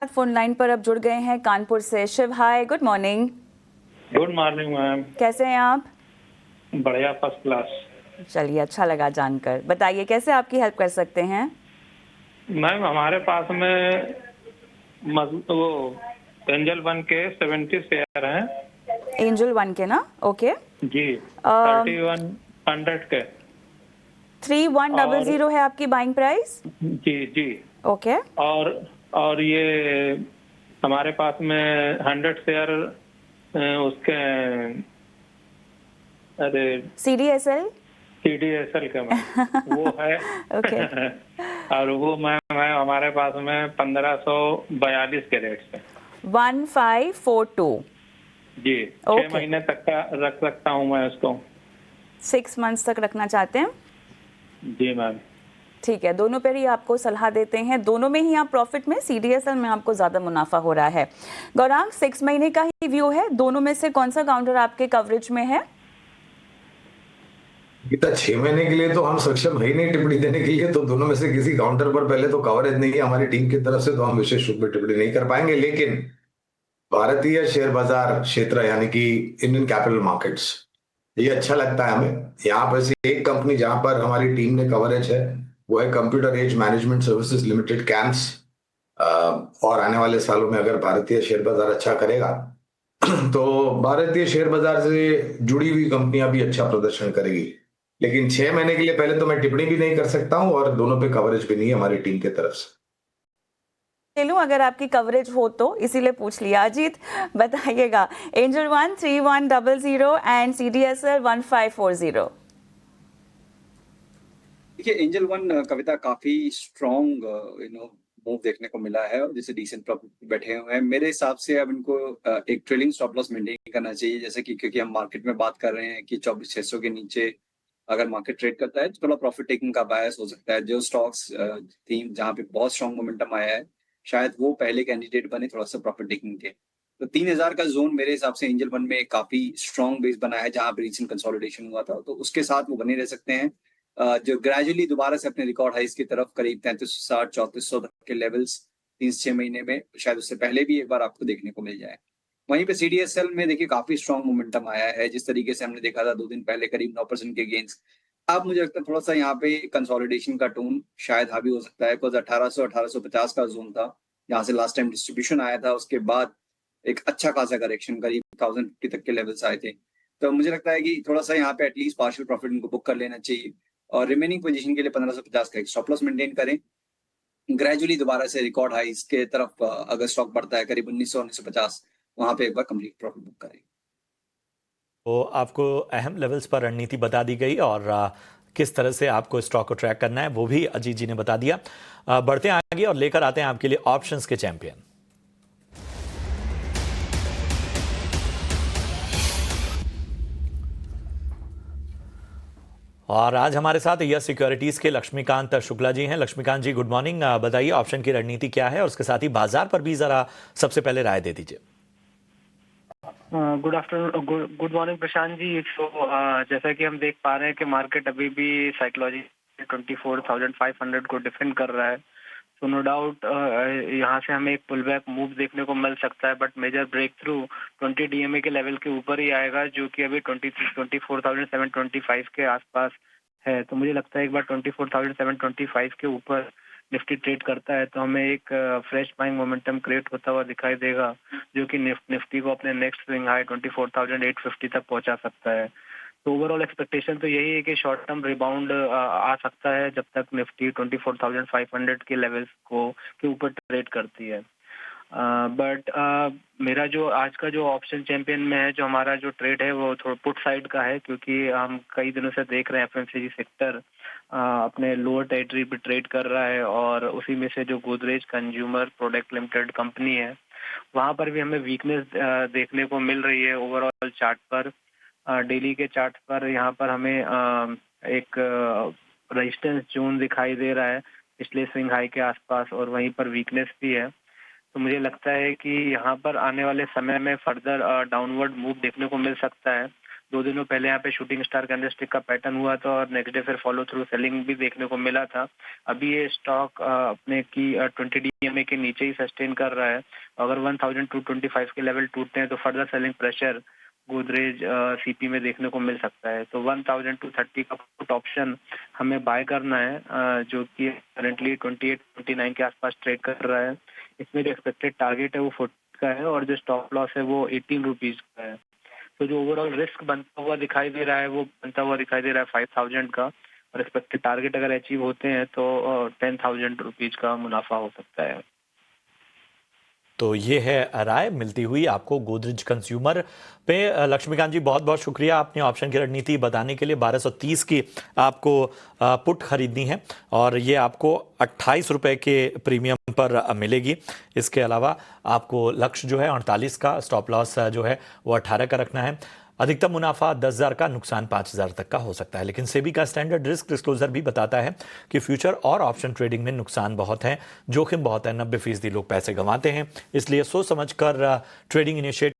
Phone line पर अब जुड़ गए हैं कानपुर से Shiv. Hi, good morning. Good morning ma'am. कैसे हैं आप? बढ़िया, फर्स्ट क्लास। चलिए, अच्छा लगा जानकर। बताइए कैसे आपकी हेल्प कर सकते हैं? मैम हमारे पास में वो एंजल वन के 70 शेयर हैं। एंजल वन के ना? ओके। जी, 3100 के। 3100 और है आपकी बाइंग प्राइस? जी जी। ओके। और ये हमारे पास में 100 शेयर उसके, अरे CDSL? CDSL का मैम वो है। ओके। और वो मैम है हमारे पास में 1542 के रेट से। 1542। जी, 6 ओके। महीने तक का रख सकता हूँ मैं उसको। 6 मंथ्स तक रखना चाहते हैं? जी मैम। ठीक है, दोनों पर ही आपको सलाह देते हैं। दोनों में ही आप प्रॉफिट में, CDSL में आपको ज़्यादा मुनाफा हो रहा है। गौरांग, 6 महीने का ही व्यू है। दोनों में से कौन सा काउंटर आपके कवरेज में है? गीता, 6 महीने के लिए तो हम सक्षम है ही नहीं टिप्पणी देने के लिए, तो दोनों में से किसी काउंटर पर पहले तो कवरेज नहीं है हमारी टीम की तरफ से, तो हम विशेष रूप में टिप्पणी नहीं कर पाएंगे। लेकिन भारतीय शेयर बाजार क्षेत्र यानी कि इंडियन कैपिटल मार्केट्स, ये अच्छा लगता है हमें। यहाँ पर से एक कंपनी जहां पर हमारी टीम ने कवरेज है वो है computer age management services limited, CAMS. और आने वाले सालों में अगर भारतीय शेयर बाजार अच्छा करेगा तो भारतीय शेयर बाजार से जुड़ी हुई कंपनियां भी अच्छा प्रदर्शन करेगी। लेकिन 6 महीने के लिए पहले तो मैं टिप्पणी भी नहीं कर सकता हूं, और दोनों पे कवरेज भी नहीं है हमारी टीम की तरफ से। ले लूं अगर आपकी कवरेज हो तो, इसीलिए पूछ लिया। अजीत, बताइएगा। Angel one 3100 and CDSL 1540। देखिए, एंजल वन कविता काफी स्ट्रॉन्ग मूव देखने को मिला है और जैसे डिसेंट प्रॉफिट बैठे हुए हैं। मेरे हिसाब से अब इनको एक ट्रेलिंग स्टॉप लॉस मेंटेन करना चाहिए, जैसे कि क्योंकि हम मार्केट में बात कर रहे हैं कि 24,600 के नीचे अगर मार्केट ट्रेड करता है तो थोड़ा प्रॉफिट टेकिंग का बायस हो सकता है। जो स्टॉक्स थी जहाँ पे बहुत स्ट्रॉन्ग मोमेंटम आया है, शायद वो पहले कैंडिडेट बने थोड़ा सा प्रॉफिट टेकिंग के। तो 3,000 का जोन मेरे हिसाब से एंजल वन में काफी स्ट्रॉन्ग बेस बना है, जहाँ पे रिसेंट कंसोलिडेशन हुआ था, तो उसके साथ वो बने रह सकते हैं। जो ग्रेजुअली दोबारा से अपने रिकॉर्ड हाइस की तरफ करीब 3360 3400 तक के लेवल्स 3 से 6 महीने में, शायद उससे पहले भी एक बार आपको देखने को मिल जाए। वहीं पे CDSL में देखिए काफी स्ट्रॉन्ग मोमेंटम आया है, जिस तरीके से हमने देखा था 2 दिन पहले करीब 9% के गेंस। अब मुझे लगता है थोड़ा सा यहाँ पे कंसोलिडेशन का टोन शायद हावी हो सकता है, बिकॉज 1800 1850 का जोन था जहाँ से लास्ट टाइम डिस्ट्रीब्यूशन आया था। उसके बाद एक अच्छा खासा करेक्शन करीब 1050 तक के लेवल्स आए थे। तो मुझे लगता है कि थोड़ा सा यहाँ पे एटलीस्ट पार्शियल प्रॉफिट इनको बुक कर लेना चाहिए और रिमेनिंग पोजीशन के लिए 1550 का एक स्टॉप लॉस मेंटेन करें। ग्रेजुअली दोबारा से रिकॉर्ड हाइस के तरफ अगर स्टॉक बढ़ता है करीब 1900 1950, वहां पे एक बार कंप्लीट प्रॉफिट बुक करें। तो आपको अहम लेवल्स पर रणनीति बता दी गई और किस तरह से आपको स्टॉक को ट्रैक करना है वो भी अजीत जी ने बता दिया। बढ़ते हैं आगे और लेकर आते हैं आपके लिए ऑप्शंस के चैंपियन। और आज हमारे साथ यस सिक्योरिटीज के लक्ष्मीकांत शुक्ला जी हैं। लक्ष्मीकांत जी, गुड मॉर्निंग। बताइए ऑप्शन की रणनीति क्या है और उसके साथ ही बाजार पर भी जरा सबसे पहले राय दे दीजिए। Good afternoon, good morning Prashant ji. तो जैसा कि हम देख पा रहे हैं कि मार्केट अभी भी साइकोलॉजी 24,500 को डिफेंड कर रहा है। तो नो डाउट यहाँ से हमें एक पुल बैक मूव देखने को मिल सकता है, but major breakthrough 20 DMA के लेवल के ऊपर ही आएगा, जो कि अभी 24,725 के आसपास है। तो मुझे लगता है एक बार 24,725 के ऊपर निफ्टी ट्रेड करता है तो हमें एक फ्रेश बाइंग मोमेंटम क्रिएट होता हुआ दिखाई देगा, जो कि निफ्टी को अपने नेक्स्ट स्विंग हाई 24,850 तक पहुंचा सकता है। तो ओवरऑल एक्सपेक्टेशन तो यही है कि शॉर्ट टर्म रिबाउंड आ सकता है जब तक निफ्टी 24,500 के लेवल्स को के ऊपर ट्रेड करती है। बट मेरा जो आज का जो ऑप्शन चैंपियन में है, जो हमारा जो ट्रेड है वो थोड़ा पुट साइड का है, क्योंकि हम कई दिनों से देख रहे हैं FMCG सेक्टर अपने लोअर टेरिटरी पे ट्रेड कर रहा है, और उसी में से जो Godrej consumer product limited company है वहाँ पर भी हमें वीकनेस देखने को मिल रही है। ओवरऑल चार्ट पर, डेली के चार्ट पर यहाँ पर हमें एक रेजिस्टेंस जोन दिखाई दे रहा है पिछले स्विंग हाई के आसपास, और वहीं पर वीकनेस भी है। तो मुझे लगता है कि यहाँ पर आने वाले समय में फर्दर डाउनवर्ड मूव देखने को मिल सकता है, 2 दिनों पहले यहाँ पे शूटिंग स्टार कैंडलस्टिक का पैटर्न हुआ था और नेक्स्ट डे फिर फॉलो थ्रू सेलिंग भी देखने को मिला था। अभी ये स्टॉक अपने की 20 DMA के नीचे ही सस्टेन कर रहा है। अगर 1225 के लेवल टूटते हैं तो further selling pressure Godrej CP में देखने को मिल सकता है। तो 1230 का पुट ऑप्शन हमें बाय करना है, जो कि करंटली 28-29 के आसपास ट्रेड कर रहा है। इसमें जो एक्सपेक्टेड टारगेट है वो 40 का है और जो स्टॉप लॉस है वो 18 रुपीज का है। तो जो ओवरऑल रिस्क बनता हुआ दिखाई दे रहा है वो बनता हुआ दिखाई दे रहा है 5000 का, और एक्सपेक्टेड टारगेट अगर अचीव होते हैं तो 10,000 रुपीज का मुनाफा हो सकता है। तो ये है राय मिलती हुई आपको गोदरेज कंज्यूमर पे। लक्ष्मीकांत जी बहुत बहुत शुक्रिया, आपने ऑप्शन की रणनीति बताने के लिए। 1230 की आपको पुट खरीदनी है और ये आपको 28 रुपए के प्रीमियम पर मिलेगी। इसके अलावा आपको लक्ष्य जो है 48 का, स्टॉप लॉस जो है वो 18 का रखना है। अधिकतम मुनाफा 10,000 का, नुकसान 5,000 तक का हो सकता है। लेकिन सेबी का स्टैंडर्ड रिस्क डिस्क्लोजर भी बताता है कि फ्यूचर और ऑप्शन ट्रेडिंग में नुकसान बहुत है, जोखिम बहुत है। 90% लोग पैसे गंवाते हैं, इसलिए सोच समझ कर ट्रेडिंग इनिशिएट